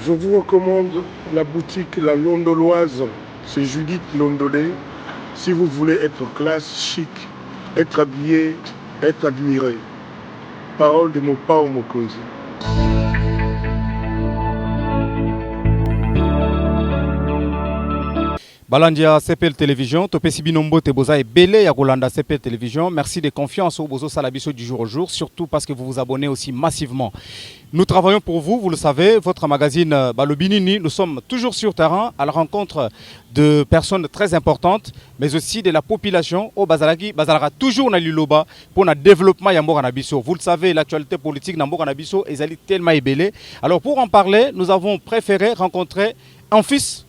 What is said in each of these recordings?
Je vous recommande la boutique La Londoloise. C'est Judith Londolé. Si vous voulez être classe, chic, être habillé, être admiré. Parole de mon pao Mokonzi. Balandia CPL Télévision, Topesi Binombo Teboza et Belé Yagolanda CPL Télévision. Merci de confiance au Bozo Salabiso du jour au jour, surtout parce que vous vous abonnez aussi massivement. Nous travaillons pour vous, vous le savez, votre magazine Balobinini. Nous sommes toujours sur terrain à la rencontre de personnes très importantes, mais aussi de la population au Bazalagi. Bazalaka toujours na Liloba pour le développement Yambo Kanabiso. Vous le savez, l'actualité politique Nambo Kanabiso est tellement ébellée. Alors pour en parler, nous avons préféré rencontrer un fils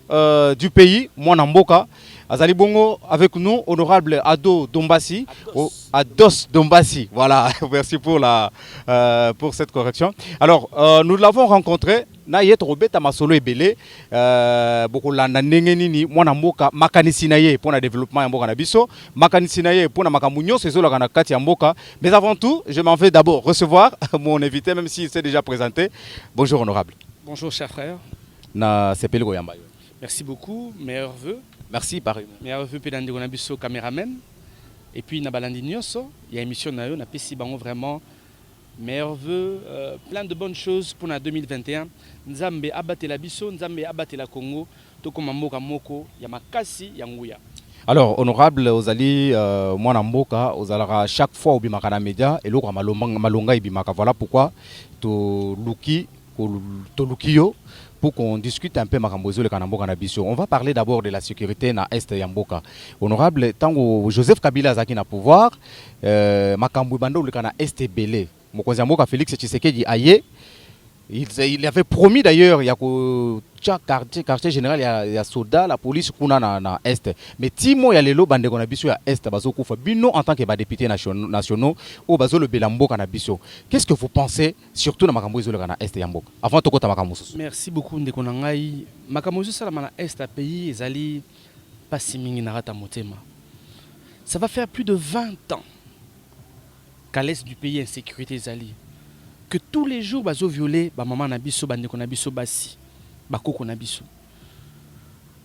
du pays, Mwanamboka. Azali Bongo avec nous, honorable Ado Dombassi. Ados Dombassi, voilà, merci pour cette correction. Alors, nous l'avons rencontré, Nayet Robeta Masolo Ebele, beaucoup landa nengenini, Mwanamboka, Makanisinaye pour le développement Yamboka Nabiso, Makanisinaye pour la Makamunyo, c'est la Ganakati Yamboka. Mais avant tout, je m'en vais d'abord recevoir mon invité, même s'il s'est déjà présenté. Bonjour, honorable. Bonjour, cher frère. Na CPL Goyamba. Merci beaucoup, meilleurs vœux. Merci, pareil. Meilleurs vœux Pédande Gonabiso, caméraman. Et puis, na balandi Nyoso, il y a une émission na Pessi Bango vraiment. Meilleurs vœux, plein de bonnes choses pour la 2021. Nzambe abate la biso, Nzambe abate la Congo, Tokoma Moka Moko, Yamakasi, Yanguya. Alors, honorable Ozali, Mwanamboka, Ozalara, chaque fois au Bimakana Média, et l'autre Malonga et Bimaka. Voilà pourquoi Tolukio, pour qu'on discute un peu Makambozo le Kanamboka Nabiso. On va parler d'abord de la sécurité na Est Yamboka. Honorable, tant que Joseph Kabila Zaki na pouvoir, Makambo Bando le Kana Est Belé. Mokonzi Yamboka Félix Tshisekedi aye. Il avait promis d'ailleurs, il y a quartier général, il y a soldat, la police kuna na Est. Mais Timo ya lelo bande konabiso ya Est bazo kufa bino en tant que député nationaux au bazo le Belambo kanabiso. Qu'est-ce que vous pensez surtout na makambo izo le kana Est Yamboka avant to kota makambo? Merci beaucoup ndeko na ngai. Makambo izo sala na Est à pays ezali pas si mingi na rata motema. Ça va faire plus de 20 ans qu'à l'Est du pays insécurité ezali. Que tous les jours bazo violer ba maman na biso bande ko na biso basi ba koko na biso.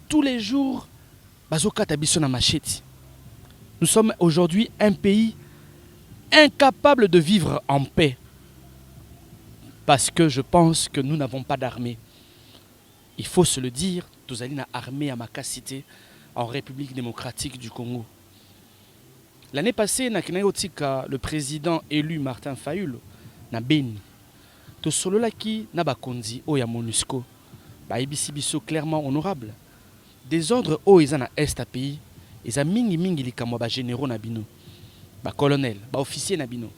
Tous les jours bazo kata biso na machete. Nous sommes aujourd'hui un pays incapable de vivre en paix parce que je pense que nous n'avons pas d'armée. Il faut se le dire, tozali na armée à Makasité en République démocratique du Congo. L'année passée na kinayotika le président élu Martin Fayulu na Beni. To solo laki na bakonzi o ya MONUSCO. Ba ibisi biso clairement honorable. Des ordres o eza na Est à pays, eza mingi likamwa ba généraux na bino. Ba colonel, ba officier na bino.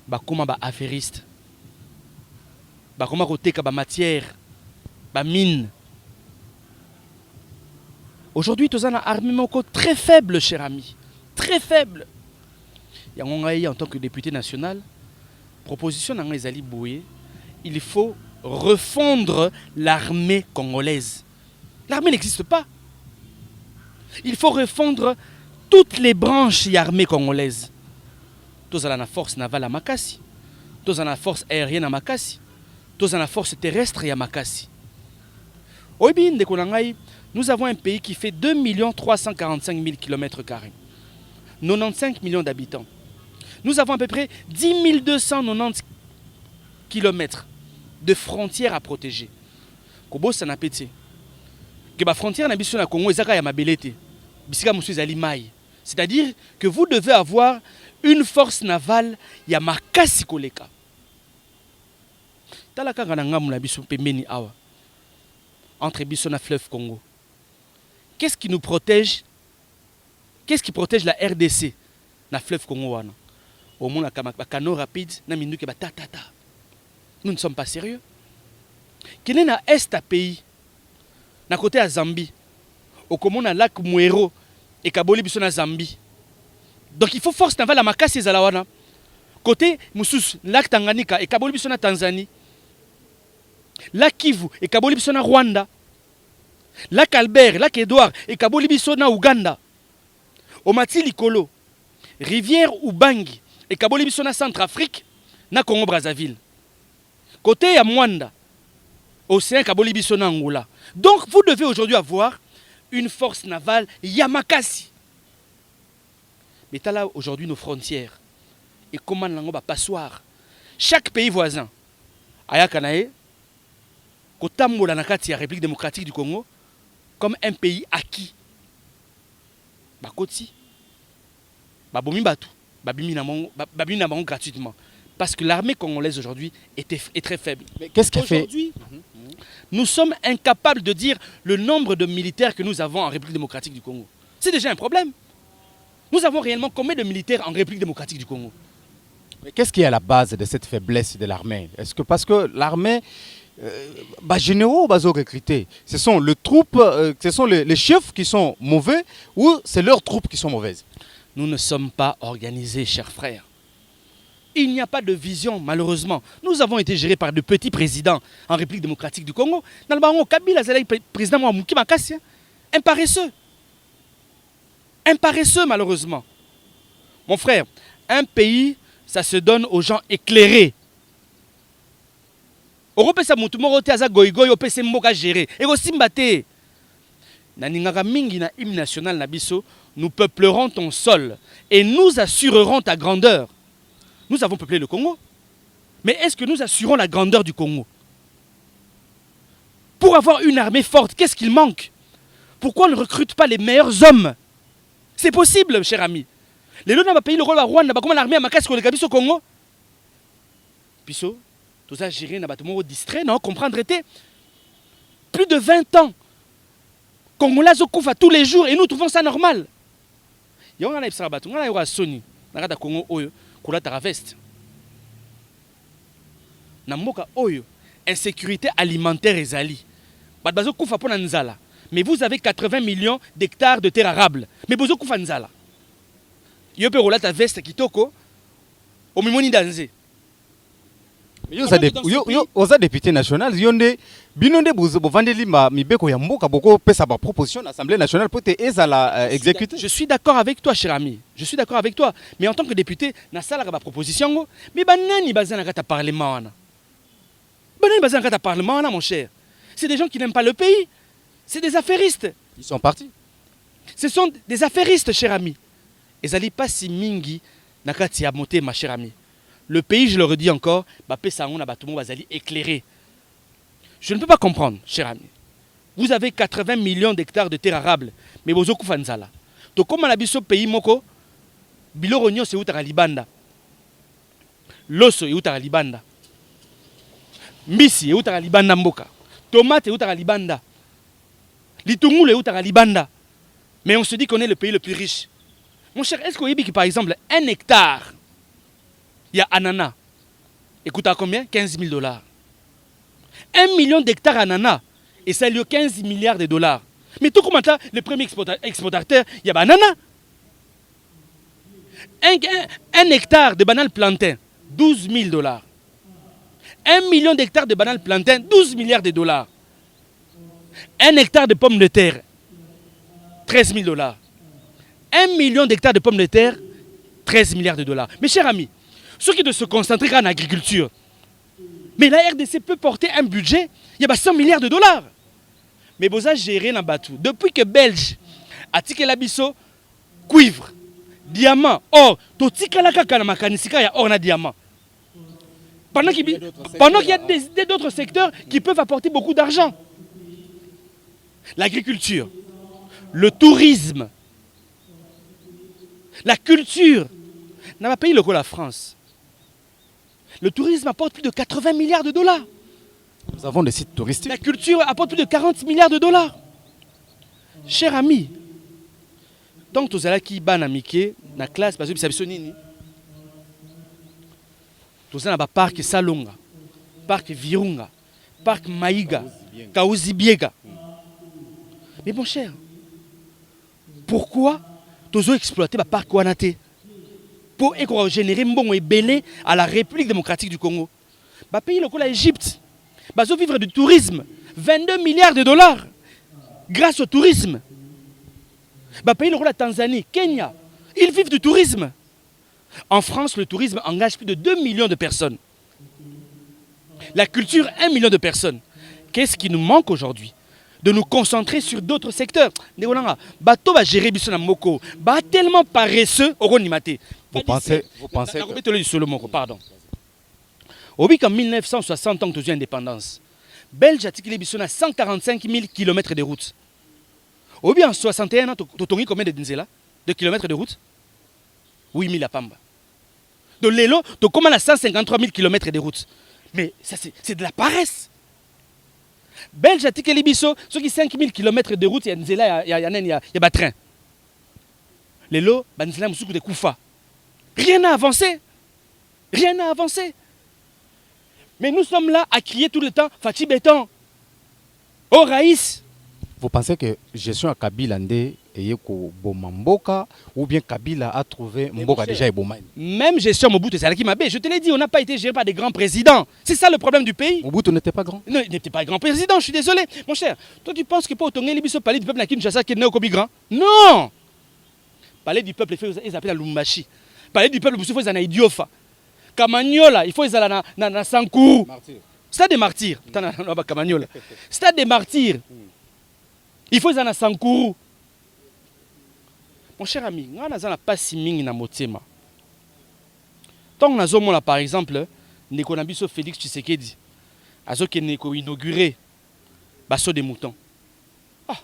Ba koma ba affairiste. Ba koma koteka ba matière, ba mine. Aujourd'hui, toza na armée moko très faible, cher ami. Très faible. Yango ngai en tant que député national, proposition dans les Ali Boué, il faut refondre l'armée congolaise. L'armée n'existe pas. Il faut refondre toutes les branches de l'armée congolaise. Tous à la force navale à Makassi, tous à la force aérienne à Makassi, tous à la force terrestre à Makassi. Nous avons un pays qui fait 2 345 000 km², 95 millions d'habitants. Nous avons à peu près 10 290 km de frontières à protéger. Kobo sanapete. Que la frontière na biso na Congo ezaka ya mabelete. Bisika musu ezali mai. C'est-à-dire que vous devez avoir une force navale ya makasi koleka. Talaka na ngamu na biso pembeni awa. Entre biso na fleuve Congo. Qu'est-ce qui nous protège? Qu'est-ce qui protège la RDC na fleuve Congo wana? Au moins, la canot rapide, nous ne sommes pas sérieux. Quel est l'Est à pays? Na côté à Zambie. Au commun à lac Mouero et Kaboli Bissona Zambie. Donc il faut force navale à Makassi Zalawana. Côté Moussous, lac Tanganyika et Kaboli Bissona Tanzanie. Lac Kivu et Kaboli Bissona Rwanda. Lac Albert, lac Edouard et Kaboli Bissona Uganda. Omati Likolo. Rivière Ubangi. Et Kaboli Bissona Centrafrique, na Congo Brazzaville. Côté ya Mwanda, Océan Kaboli biso na Angola. Donc vous devez aujourd'hui avoir une force navale Yamakasi. Mais tu as là aujourd'hui nos frontières. Et comment l'ango va passoire. Chaque pays voisin, Ayakanae, Kotambola Nakati, la République démocratique du Congo, comme un pays acquis. Bakoti, Babomi Batou, Babimi Namango gratuitement. Parce que l'armée congolaise aujourd'hui est très faible. Mais qu'est-ce qu'elle fait? Aujourd'hui, nous sommes incapables de dire le nombre de militaires que nous avons en République démocratique du Congo. C'est déjà un problème. Nous avons réellement combien de militaires en République démocratique du Congo? Mais qu'est-ce qui est à la base de cette faiblesse de l'armée? Est-ce que parce que l'armée, généraux bazo recrutés, ce sont les troupes, ce sont les chefs qui sont mauvais ou c'est leurs troupes qui sont mauvaises? Nous ne sommes pas organisés, chers frères. Il n'y a pas de vision, malheureusement. Nous avons été gérés par de petits présidents en République démocratique du Congo. Dans le Baron Kabila, c'est le président Mouki Makassi, un paresseux. Un paresseux, malheureusement. Mon frère, un pays, ça se donne aux gens éclairés. Europe sa mutu moko te aza goigoy opese mboka gérer. Et aussi mbate. Na ningaka mingi na hymne national na biso, nous peuplerons ton sol et nous assurerons ta grandeur. Nous avons peuplé le Congo. Mais est-ce que nous assurons la grandeur du Congo? Pour avoir une armée forte, qu'est-ce qu'il manque? Pourquoi on ne recrute pas les meilleurs hommes? C'est possible, cher ami. Les gens n'ont pas payé le rôle à Rwanda, comment l'armée a marqué ce qu'on a au Congo? Piso, tout ça géré, n'a pas tout le monde distrait, non, comprendre était. Plus de 20 ans. Congolais Zokoufa tous les jours et nous trouvons ça normal. Il y a un Epsarabat, il y a un Sony, il y a un Congo Oyo, Koula Taravest. Namoka Oyo, insécurité alimentaire et zali. Badbazo Koufa pour Nzala. Mais vous avez 80 millions d'hectares de terres arables. Mais Bozo Koufa Nzala. Yope Rola Tavest Kitoko, au Mimoni Danze. Oza député national, yonde binonde bovandeli mibeko ya mboka boko pesa ba proposition l'Assemblée nationale pour te ezala exécuter. Je suis d'accord avec toi, cher ami. Je suis d'accord avec toi. Mais en tant que député, na sala ba proposition mais banani bazana kata parlement wana. Banani bazana kata parlement wana mon cher. C'est des gens qui n'aiment pas le pays. C'est des affairistes. Ils sont partis. Ce sont des affairistes, cher ami. Ezali pas si mingi nakati ya monter ma chère amie. Le pays, je le redis encore, éclairé. Je ne peux pas comprendre, cher ami. Vous avez 80 millions d'hectares de terres arables, mais vous avez fait donc comme on a vu ce pays, moko, bilorogno c'est où tu as libanda, l'osso est où tu as libanda, mbisi est où tu as libanda mboka, tomate est où tu as libanda, litungul est où tu as libanda. Mais on se dit qu'on est le pays le plus riche. Mon cher, est-ce qu'on dit que par exemple, 1 hectare, il y a ananas. Écoute à combien? 15 000 $. 1 million d'hectares ananas. Et ça lui a 15 milliards de dollars. Mais tout comme ça, le premier exportateur, il y a ananas. Un hectare de bananes plantain, 12 000 $. 1 million d'hectares de bananes plantain, 12 milliards de dollars. 1 hectare de pommes de terre, 13 000 $. 1 million d'hectares de pommes de terre, 13 milliards de dollars. Mes chers amis, ceux qui doivent se concentrer en agriculture. Mais la RDC peut porter un budget, il y a 100 milliards de dollars. Mais vous avez géré dans Batou. Depuis que Belge a tiqué la bisso, cuivre, diamant, or, tout tiqué la kaka na makanisika, il y a or na diamant. Pendant qu'il y a d'autres secteurs qui peuvent apporter beaucoup d'argent. L'agriculture, le tourisme, la culture. N'a pas payé le coup la France. Le tourisme apporte plus de 80 milliards de dollars. Nous avons des sites touristiques. La culture apporte plus de 40 milliards de dollars. Chers amis, tant que tu as qui ban amike na classe parce que ça besoin nini. Tu as na parc Salonga, parc Virunga, parc Maïga, Kaouzi-Biega. Mais mon cher, pourquoi tu as exploité le parc Wanate? Pour générer bon et belé à la République démocratique du Congo. Bah pays le l'Égypte. Bah vivre du tourisme, 22 milliards de dollars grâce au tourisme. Bah pays le la Tanzanie, Kenya, ils vivent du tourisme. En France, le tourisme engage plus de 2 millions de personnes. La culture, 1 million de personnes. qu'est-ce qui nous manque aujourd'hui? De nous concentrer sur d'autres secteurs. Bato va gérer biso na moko. Ba tellement paresseux au Ronimate. Vous pensez que... Pardon. Au bic en 1960 ans que tu as indépendance. Belge a tiré biso na 145 000 km de route. Au bic en 61 ans, tu as combien de kilomètres de route? 8 000 à Pamba. De l'élo, tu as 153 000 km de route. Mais ça c'est de la paresse. Belge a tiré biso, ceux qui 5 000 km de route, il y a un train. L'élo, il y a de Koufa. Rien n'a avancé. Rien n'a avancé. Mais nous sommes là à crier tout le temps Fatih Béton. Oh Raïs. Vous pensez que gestion à Kabila Ndé et Bomamboka ou bien Kabila a trouvé Mboka déjà et Bomani? Même gestion Mobutu Seseki Mabe, je te l'ai dit, on n'a pas été géré par des grands présidents. C'est ça le problème du pays. Mobutu n'était pas grand? Non, il n'était pas grand président, je suis désolé. Mon cher, toi tu penses que pour Tongue Libiso palais du peuple à Kinshasa qui est né au Kobi grand? Non. Palais du peuple, ils appellent à Lumbashi. Palais du peuple, il faut à Idiofa. Kamagnola, il faut ils allaient na Sankourou. Stade des martyrs. Kamagnola. Stade des martyrs. Il faut ils allaient na Sankourou. Mon cher ami, on a pas si ming na motema. Tant on a zomo par exemple, Nekonabiso Félix Tshisekedi, azo ke neko inauguré basso des moutons. Ah.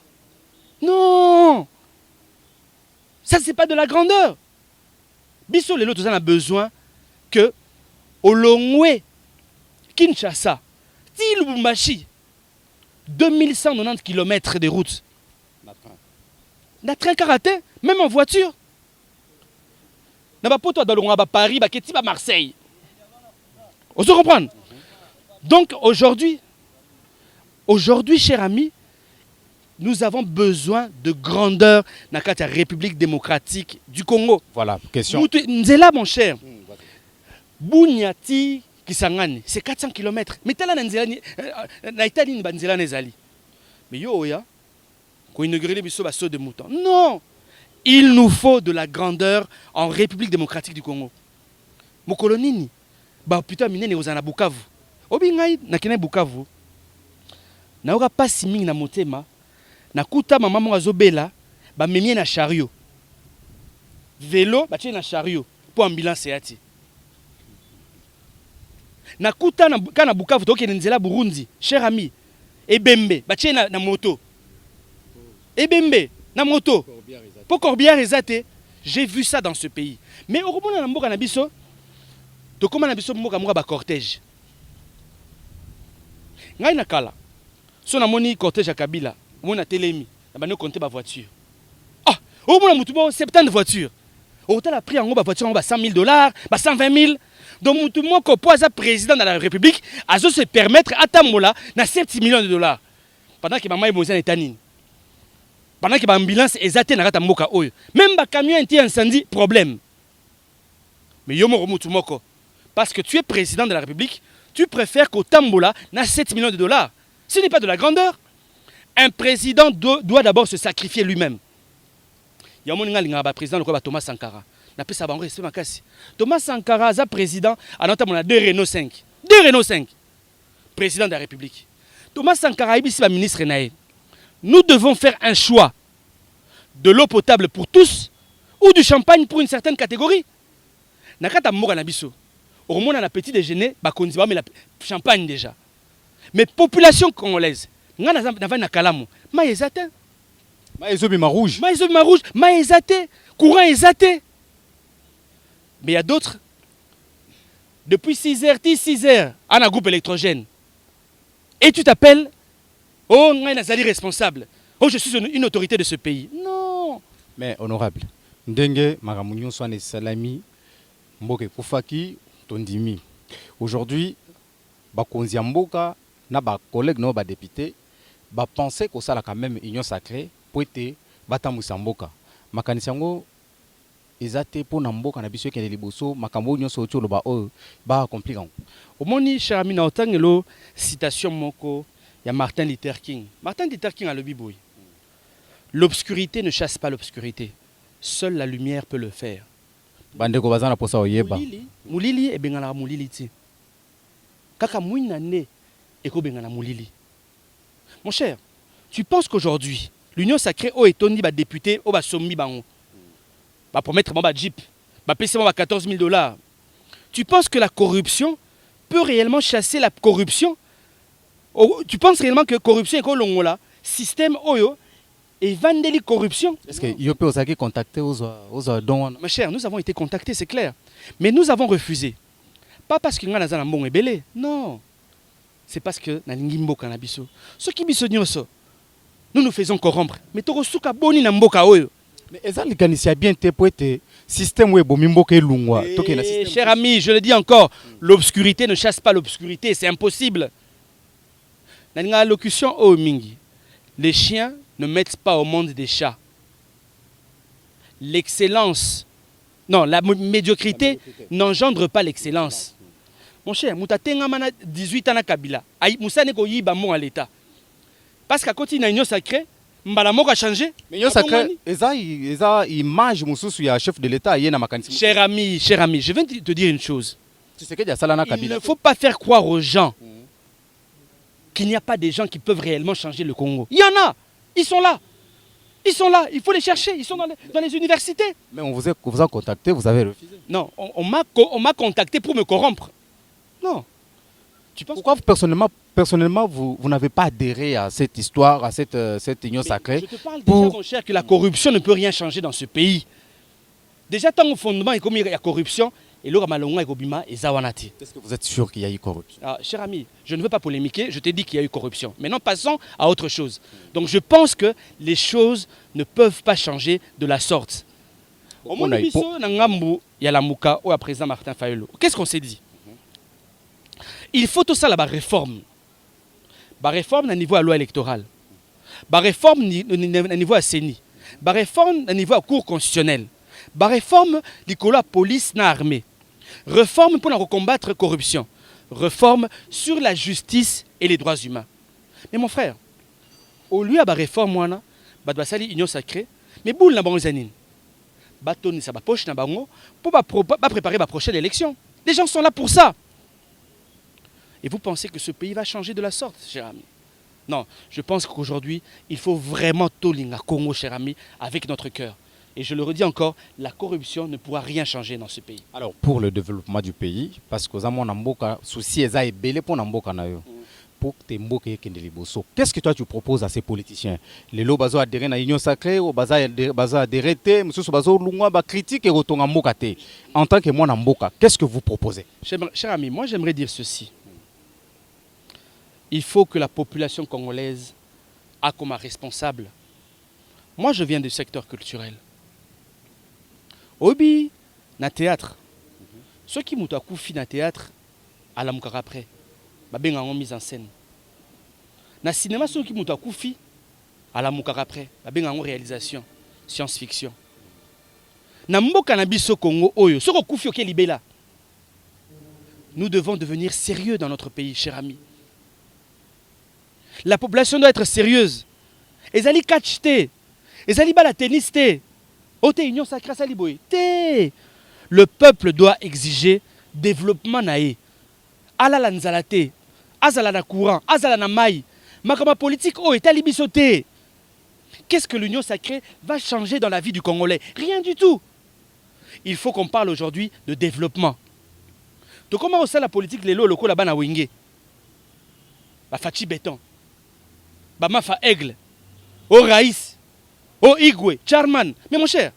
Non. Ça c'est pas de la grandeur. Biso lelo tous on a besoin que Olongwe Kinshasa, ti Lubumbashi 2190 km de route. Na train karaté, même en voiture. Na ba poto dalonga ba Paris, ba Keti ba Marseille. On se comprend. Donc aujourd'hui, chers amis, nous avons besoin de grandeur dans la République démocratique du Congo. Voilà, question. Nzela, mon cher. Bunyati Kisangani, c'est 400 km. Mais t'as là na Italie, Nzela Nezali. Mais yo, ya, qu'on inaugure les bisous basso de moutons. Non! Il nous faut de la grandeur en République démocratique du Congo. Mokolonini, bah putain, mine aux ana Bukavu. Obingai, na kene Bukavu. Na ora pas siming na motema. Na kuta maman mo azobela, ba memie na chariot. Vélo, ba tie na chariot pour ambulance yati. Na kuta na kana Bukavu to ke nzela Burundi, cher ami. Ebembe, ba tie na moto. Ebembe, na moto. Pour Corbière ezate, j'ai vu ça dans ce pays. Mais au moment na mboka na biso, to koma na biso mboka mboka ba cortège. Ngai na kala. So na moni cortège à Kabila. On a télémi, on a compté ma voiture. Ah, au moins, on a 70 voitures. Au total, pris en voiture, on a 100 000 $, 120 000. Donc, tout le monde qui est président de la République, a se permettre à Tamola, na 7 millions de $. Pendant que maman est moisée en pendant que l'ambulance est atteinte à Moka Oyo. Même le camion est incendie, problème. Mais yo moko, parce que tu es président de la République, tu préfères qu'au Tambola, na 7 millions de $. Ce n'est pas de la grandeur. Un président doit d'abord se sacrifier lui-même. Il y a un président Thomas Sankara. Thomas Sankara est président à notre 2 Renault 5. 2 Renault 5. Président de la République. Thomas Sankara est ministre. Nous devons faire un choix de l'eau potable pour tous ou du champagne pour une certaine catégorie. Nakata Moura Nabiso. Au moins, on a un petit déjeuner, mais la champagne déjà. Mais population congolaise. Nga na kalamu ma ezate ma ezobima rouge ma ezate courant ezate. Mais il y a d'autres depuis 6h à un groupe électrogène et tu t'appelles oh nga nazali responsable, oh je suis une autorité de ce pays. Non. Mais honorable ndenge maramunyo soane salami mboke kufaki tondimi aujourd'hui bakonzi mboka na ba collègue no ba député ba penser que ça la quand même union sacrée pour être batambusa mboka makanisi yango ezate pour na mboka na biso ke liboso makambo union so tolo ba o ba compliqué. Omoni cher ami na otangelo citation moko ya Martin Luther King. Martin Luther King a le biboy. L'obscurité ne chasse pas l'obscurité. Seule la lumière peut le faire. Bande ko bazana posa oyeba. Mulili e bengana mulili ti. Kaka mwina ne eko bengana mulili. Mon cher, tu penses qu'aujourd'hui, l'Union sacrée au Etondi va député au Sommi Bango va promettre mon jeep, va payer 14 000 $. Tu penses que la corruption peut réellement chasser la corruption? Tu penses réellement que la corruption est comme l'ongola, système Oyo, et vandeli corruption? Est-ce que vous pouvez contacter aux dons? Ma chère, nous avons été contactés, c'est clair. Mais nous avons refusé. Pas parce que nous avons un bon et belé. Non. C'est parce que nous avons un bon cannabis. Ce qui nous nous faisons corrompre. Mais tu as boni na mboka oyo. Mais est-ce que bien pour être système où est lungwa? Cher ami, je le dis encore, l'obscurité ne chasse pas l'obscurité, c'est impossible. Dans la locution au mingi, les chiens ne mettent pas au monde des chats. L'excellence, non, la médiocrité n'engendre pas l'excellence. Mon cher, Moutatenga mana 18 ans à Kabila. Moussa ne ko yiba mon à l'État. Parce qu'à côté d'une union sacrée, Mbalamok a changé. Mais l'union sacrée, ils image Moussou y a chef de l'État. Cher ami, je viens te dire une chose. Il ne faut pas faire croire aux gens qu'il n'y a pas des gens qui peuvent réellement changer le Congo. Il y en a. Ils sont là. Ils sont là. Il faut les chercher. Ils sont dans les universités. Mais on vous a contacté, vous avez refusé. Non, on m'a contacté pour me corrompre. Non. Tu penses pourquoi personnellement vous n'avez pas adhéré à cette histoire, à cette union sacrée? Je te parle déjà, mon cher, que la corruption ne peut rien changer dans ce pays. Déjà, tant au fondement, il y a corruption, et l'autre malonga et Gobima et Zawanati. Est-ce que vous êtes sûr qu'il y a eu corruption? Cher ami, je ne veux pas polémiquer, je t'ai dit qu'il y a eu corruption. Maintenant, passons à autre chose. Donc, je pense que les choses ne peuvent pas changer de la sorte. Au monde il y a la Mouka ou à présent Martin Fayolo. Qu'est-ce qu'on s'est dit? Il faut tout ça la réforme. La réforme au niveau de la loi électorale. La réforme au niveau de la CENI. La réforme au niveau de la Cour constitutionnelle. La réforme de la police et l'armée. Réforme pour combattre la corruption. Réforme sur la justice et les droits humains. Mais mon frère, au lieu de la réforme, il y a l'union sacrée, mais boule na bango zanine. Batoni sa poche na bango pour préparer la prochaine élection. Les gens sont là pour ça. Et vous pensez que ce pays va changer de la sorte, cher ami? Non, je pense qu'aujourd'hui, il faut vraiment tolinga Congo, cher ami, avec notre cœur. Et je le redis encore, la corruption ne pourra rien changer dans ce pays. Alors, pour le développement du pays, parce que souci est belé pour Namboka nayo. Pour qu'est-ce que toi tu proposes à ces politiciens? Les lots bazo adhéré à l'union sacrée, ou bazo adhéré, monsieur bazo lungwa ba critique et rotonga mboka te. En tant que moi Namboka, qu'est-ce que vous proposez? Cher ami, moi j'aimerais dire ceci. Il faut que la population congolaise a comme responsable. Moi, je viens du secteur culturel. Obi, na théâtre. Ceux qui m'ont koufi na théâtre, à la moukara après, bah en mise en scène. Na cinéma, ceux qui m'ont koufi, à la moukara après, bah en réalisation, science-fiction. Na mboka na biso Congo oyo, ceux qui koufi oké libela. Nous devons devenir sérieux dans notre pays, cher ami. La population doit être sérieuse. Ezali catch te. Ezali bala tennis te. Ote union sacrée sali boy. Te. Le peuple doit exiger développement naé. Ala la nzalate. Azala na courant. Azala na maï. Makama politique oh etali bisote. Qu'est-ce que l'union sacrée va changer dans la vie du Congolais? Rien du tout. Il faut qu'on parle aujourd'hui de développement. Donc comment on sait la politique les lots locaux là-bas na Wingé? Ba Fachi Béton. Bamafa Aigle, au Raïs, au Igwe, Charman. Mais mon cher,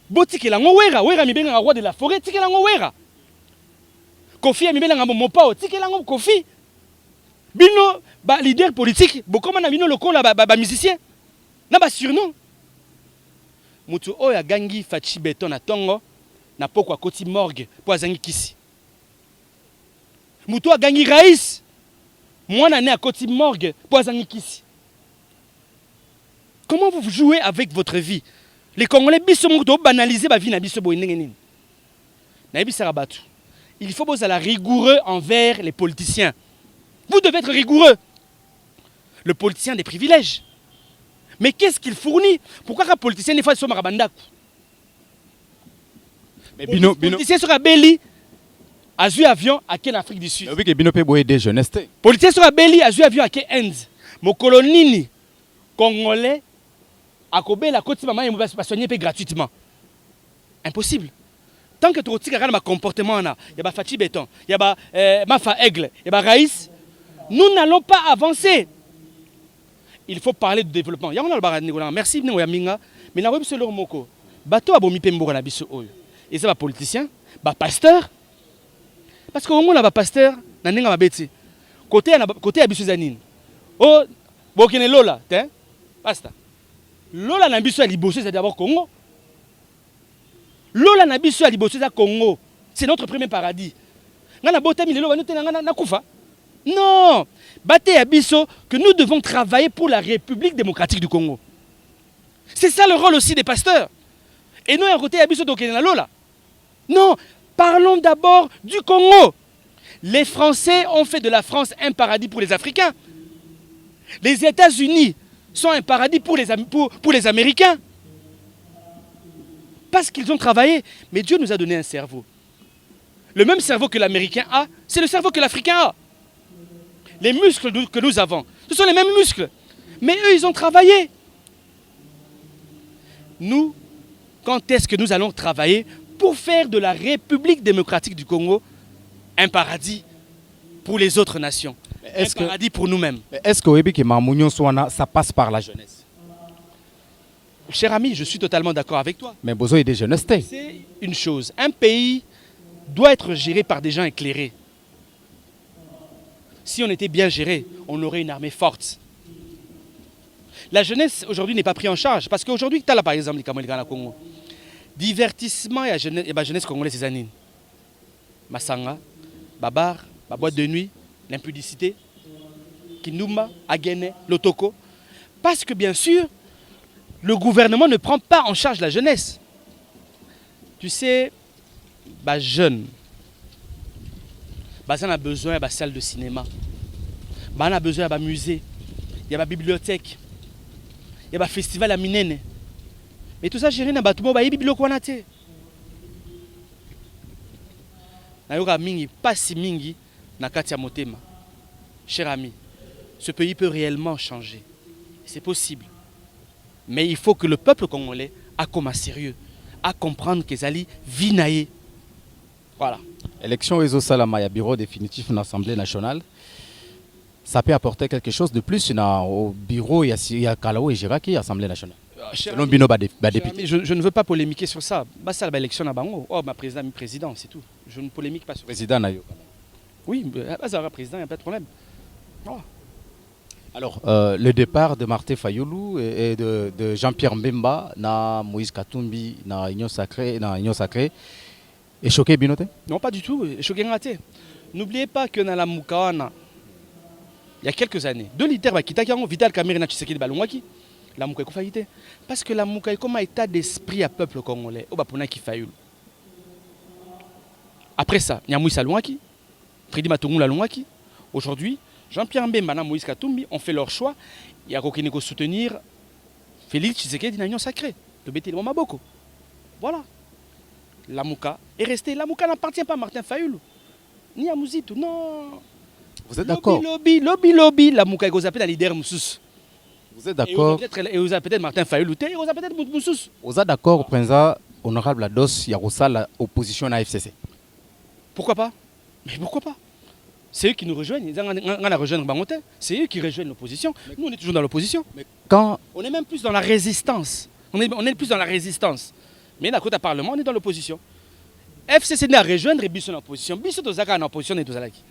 Botike la ngowera, wera mi benga roi de la forêt, tike la ngowera. Kofi mi benga mopao, tike la Kofi. Bino ba leader politique, bokoma na bino lokola ba musicien. Na ba surnom. Mutu oya gangi Fachi Béton na tongo, na pokwa koti morgue, po azangi kisi. Mutu gangi Raïs. Moi, je suis à côté de morgue pour Azangikisi. Comment vous jouez avec votre vie? Les Congolais ont banalisé la vie. Il faut être rigoureux envers les politiciens. Vous devez être rigoureux. Le politicien a des privilèges. Mais qu'est-ce qu'il fournit? Pourquoi les politiciens ne font pas de politicien sera belli a joué avion à en Afrique du Sud. Oui, que bino pe boye des jeunesses. Politicien sur Abeli a joué avion à Inde. Mon colonini congolais a kobé la côte maman et va soigner gratuitement. Impossible. Tant que tu regardes ma comportement, il y a Fatih Béton, il y a Mafa Aigle, il y a Raïs, nous n'allons pas avancer. Il faut parler de développement. Merci, mais il y a un moko. Bateau a bomi pembo na biso oyo. Et c'est un politicien, un pasteur. Parce que au moins un pasteur, na ninga mabeti. Côté à biso zanine. Oh, bokene lola, hein? Basta. Lola na biso ya liboso c'est d'abord Congo. Lola na biso ya liboso c'est Congo. C'est notre premier paradis. Ngana botami lelo banu tena na kufa. Non, bate ya biso que nous devons travailler pour la République démocratique du Congo. C'est ça le rôle aussi des pasteurs. Et nous, à côté ya biso tokene na lola. Non, parlons d'abord du Congo. Les Français ont fait de la France un paradis pour les Africains. Les États-Unis sont un paradis pour les Américains. Parce qu'ils ont travaillé. Mais Dieu nous a donné un cerveau. Le même cerveau que l'Américain a, c'est le cerveau que l'Africain a. Les muscles que nous avons, ce sont les mêmes muscles. Mais eux, ils ont travaillé. Nous, quand est-ce que nous allons travailler pour faire de la République démocratique du Congo un paradis pour les autres nations, un paradis pour nous-mêmes? Est-ce que ça passe par la jeunesse? Cher ami, je suis totalement d'accord avec toi. Mais besoin des jeunesses. C'est une chose. Un pays doit être géré par des gens éclairés. Si on était bien géré, on aurait une armée forte. La jeunesse aujourd'hui n'est pas prise en charge. Parce qu'aujourd'hui, tu as là par exemple les Camerounais Congo. Divertissement et la jeunesse congolaise ces années. Masanga, Babar, la boîte de nuit, l'impudicité, Kindoumba, Agene, Lotoko. Parce que bien sûr, le gouvernement ne prend pas en charge la jeunesse. Tu sais, les jeunes, ils ont besoin de salle de cinéma. Ils ont besoin de musée. Il y a une bibliothèque. Il y a un festival à Minene. Mais tout ça, j'ai rien à battre. Il y a une bibliothèque. Il y a pas si mingi na katia motema. Cher ami, ce pays peut réellement changer. C'est possible. Mais il faut que le peuple congolais a comme un sérieux, à comprendre que Zali vinaye. Voilà. Élection Ezo Salama, il y a bureau définitif dans l'Assemblée nationale. Ça peut apporter quelque chose de plus au bureau, il y a Kalao et Giraki, l'Assemblée nationale. Selon Bino, député. Je ne veux pas polémiquer sur ça. C'est l'élection à Bango. Oh, ma président, c'est tout. Je ne polémique pas sur ça. Président Nayo. Oui, président, il n'y a pas de problème. Oh. Alors, le départ de Martin Fayoulou et de Jean-Pierre Mbemba, na Moïse Katumbi, na Union Sacrée, est choqué Binote? Non, pas du tout. Choqué Ngate. N'oubliez pas que dans la Moukawana, il y a quelques années, 2 litres qui ont Vital Kamerina Tshisekedi Balungwaki, la Mouka est faillite. Parce que la Mouka est comme un état d'esprit à peuple congolais. Au Bapona qui Fayoulou. Après ça, il y a Moïse Alungwaki, Freddy Matungula Alungwaki. Aujourd'hui, Jean-Pierre Mbemba et Moïse Katumbi ont fait leur choix. Il y a quelqu'un qui soutenir Félix Tshisekedi dans l'Union Sacrée. Le Bété de Maboko. Voilà. La Mouka est restée. La Mouka n'appartient pas à Martin Fayoulou. Ni à Mouzitou. Non. Vous êtes d'accord? Lobby. La Mouka est dans leader Moussous. Vous êtes d'accord? Et vous avez peut-être Martin Fayoulou. Et vous avez peut-être Moussous. Vous êtes d'accord, Président Honorable Ados, il y a l'opposition à la FCC? Pourquoi pas? Mais pourquoi pas? C'est eux qui nous rejoignent. C'est eux qui rejoignent l'opposition. Nous, on est toujours dans l'opposition. On est même plus dans la résistance. On est plus dans la résistance. Mais d'un côté Parlement, on est dans l'opposition. FCC n'est à rejoindre et Bissot en opposition. Bissot en opposition et Tozalaki.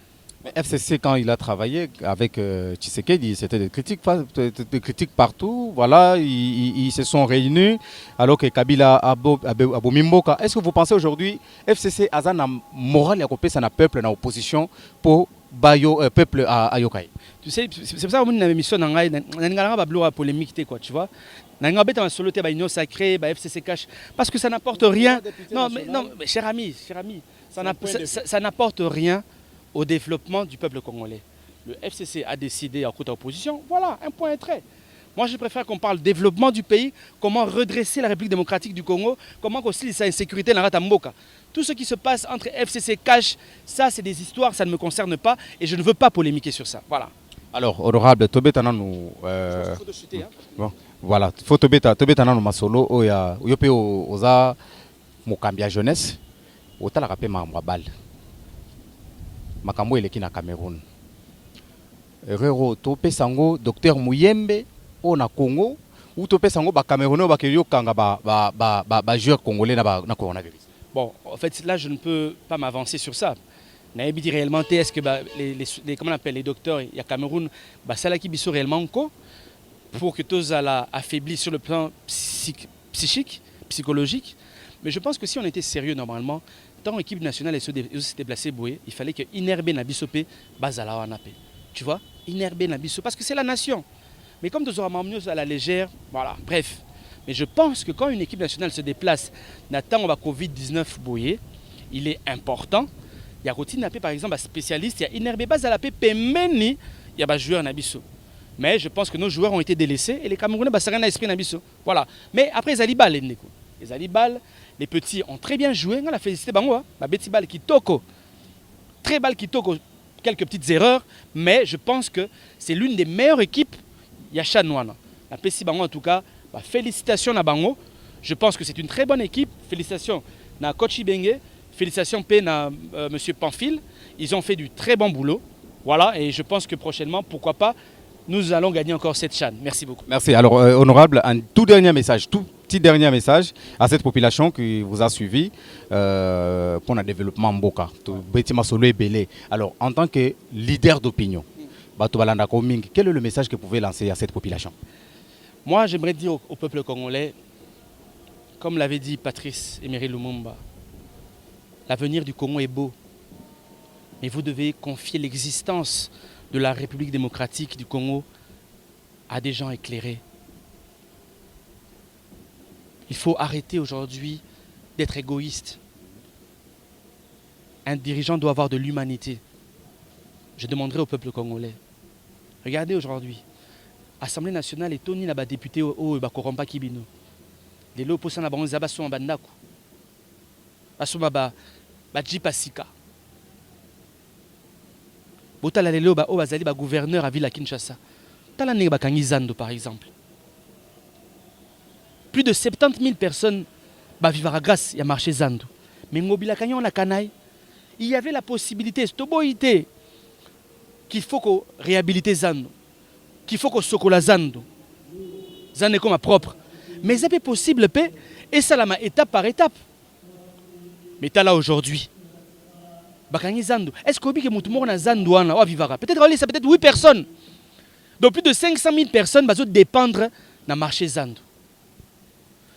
Mais FCC, quand il a travaillé avec Tshisekedi, c'était des critiques partout. Voilà, ils se sont réunis alors que Kabila a Mimboka. Est-ce que vous pensez aujourd'hui FCC a une morale à un peuple dans l'opposition pour le peuple à Yokai? Tu sais, c'est pour ça que nous avons une émission dans la polémique, quoi, tu vois. Nous avons une solution à l'Union Sacrée, à FCC Cash, parce que ça n'apporte rien. Non, mais cher ami, ça n'apporte rien au développement du peuple congolais. Le FCC a décidé en côté opposition, voilà, un point et trait. Moi, je préfère qu'on parle développement du pays, comment redresser la République démocratique du Congo, comment aussi sa insécurité dans la Mboka. Tout ce qui se passe entre FCC, Cash, ça, c'est des histoires, ça ne me concerne pas et je ne veux pas polémiquer sur ça. Voilà. Alors, honorable, Tobetana nous. Bon, voilà, faut Tobetana nous masolo, oya, yope oza, mokambia jeunesse, ota la rapé ma mbabal. Makambo eleki na Cameroun. Rero, Topé Sango, docteur Mouyembe, o na Congo, ou Topé Sango, ba Camerounais, ba Kério Kanga, ba joueur congolais na coronavirus. Bon, en fait, là, je ne peux pas m'avancer sur ça. Nayebi dit réellement, est-ce que comment on appelle les docteurs, il y a Cameroun, ça là qui biso réellement quoi pour que tous la affaibli sur le plan psychique, psychologique. Mais je pense que si on était sérieux normalement, tant l'équipe nationale se déplacée boué, il fallait que Inerbe Nabisopé bazala wanapé. Tu vois, Inerbe Nabiso parce que c'est la nation. Mais comme nous aurons mieux à la légère, voilà, bref. Mais je pense que quand une équipe nationale se déplace, n'attend on va Covid-19 boué, il est important. Il y a Rotine Napé par exemple, un spécialiste, il y a Inerbe Bazalapé, Pemeni, il y a un joueur Nabiso. Mais je pense que nos joueurs ont été délaissés et les Camerounais, ça n'a esprit Nabiso. Voilà. Mais après, les Alibal, les Alibal, les petits ont très bien joué. On a félicité Bango, Betty Bal qui toko. Très bal qui toko, quelques petites erreurs, mais je pense que c'est l'une des meilleures équipes. Il y a Chanouana. La Pessi Bango en tout cas, félicitations à Bango. Je pense que c'est une très bonne équipe. Félicitations à Coach Ibenge. Félicitations à M. Pamphile. Ils ont fait du très bon boulot. Voilà, et je pense que prochainement, pourquoi pas, nous allons gagner encore cette CHAN. Merci beaucoup. Merci. Alors, honorable, un tout petit dernier message à cette population qui vous a suivi pour le développement Mboka. Alors, en tant que leader d'opinion, quel est le message que vous pouvez lancer à cette population? Moi, j'aimerais dire au peuple congolais, comme l'avait dit Patrice Emery Lumumba, l'avenir du Congo est beau, mais vous devez confier l'existence de la République démocratique du Congo à des gens éclairés. Il faut arrêter aujourd'hui d'être égoïste. Un dirigeant doit avoir de l'humanité. Je demanderai au peuple congolais. Regardez aujourd'hui, Assemblée nationale et Tony n'a pas député au Bakorompa Kibino. Les lots pour ça n'a pas zabasso en bandaku. Asuma ba Jipasika. Botala lelo ba bazali ba gouverneur à Ville Kinshasa. Tala ne ba Kangizando par exemple. Plus de 70 000 personnes ba vivara grâce ya marché Zando. Mais ngobila kanyon la kanaï, il y avait la possibilité stoboité qu'il faut qu'on réhabilite Zando, qu'il faut qu'on sokola Zando. Zando est comme ma propre. Mais c'est possible paix et ça la étape par étape. Mais tu là aujourd'hui. Est-ce que vous avez Zando peut-être peut-être 8 personnes. Donc plus de 500 000 personnes vont dépendre du marché Zando.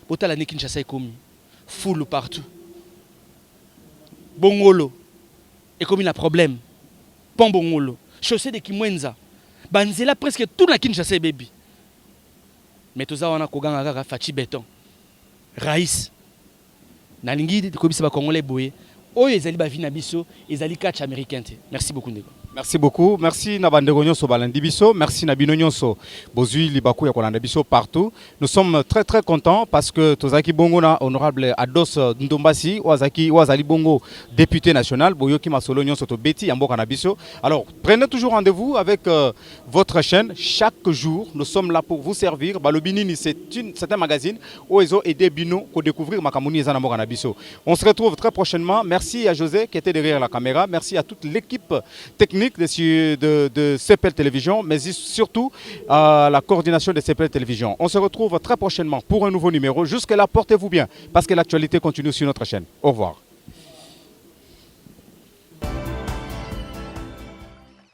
Bota la Kinshasa est commis. Foule partout. Bongolo. Et comme il a problème. Pont Bongolo. Chaussée de Kimwenza. Banzela presque tout la Kinshasa baby. Mais tout ça on a koganga fachi béton. Raïs. Nalingi ko bisa ba Congolais boye. Oyo ezali ba vina biso, ezali catch américain. Merci beaucoup Ndeko. Merci beaucoup. Merci Nabandego Nyonso Balandibiso. Merci Nabino Nyonso Bozui Libaku Yakolandabiso partout. Nous sommes très très contents parce que Tozaki Bongo honorable Ados Ndombasi Wazali Bongo député national Boyoki Masolo Nyonso Tobeti Yamboka Nabiso. Alors prenez toujours rendez-vous avec votre chaîne chaque jour. Nous sommes là pour vous servir. Balobinini c'est un magazine où ils ont aidé Bino pour découvrir Makamuni et Zanamboka Nabiso. On se retrouve très prochainement. Merci à José qui était derrière la caméra. Merci à toute l'équipe technique de CPL Télévision, mais surtout à la coordination de CPL Télévision. On se retrouve très prochainement pour un nouveau numéro. Jusque-là, portez-vous bien, parce que l'actualité continue sur notre chaîne. Au revoir.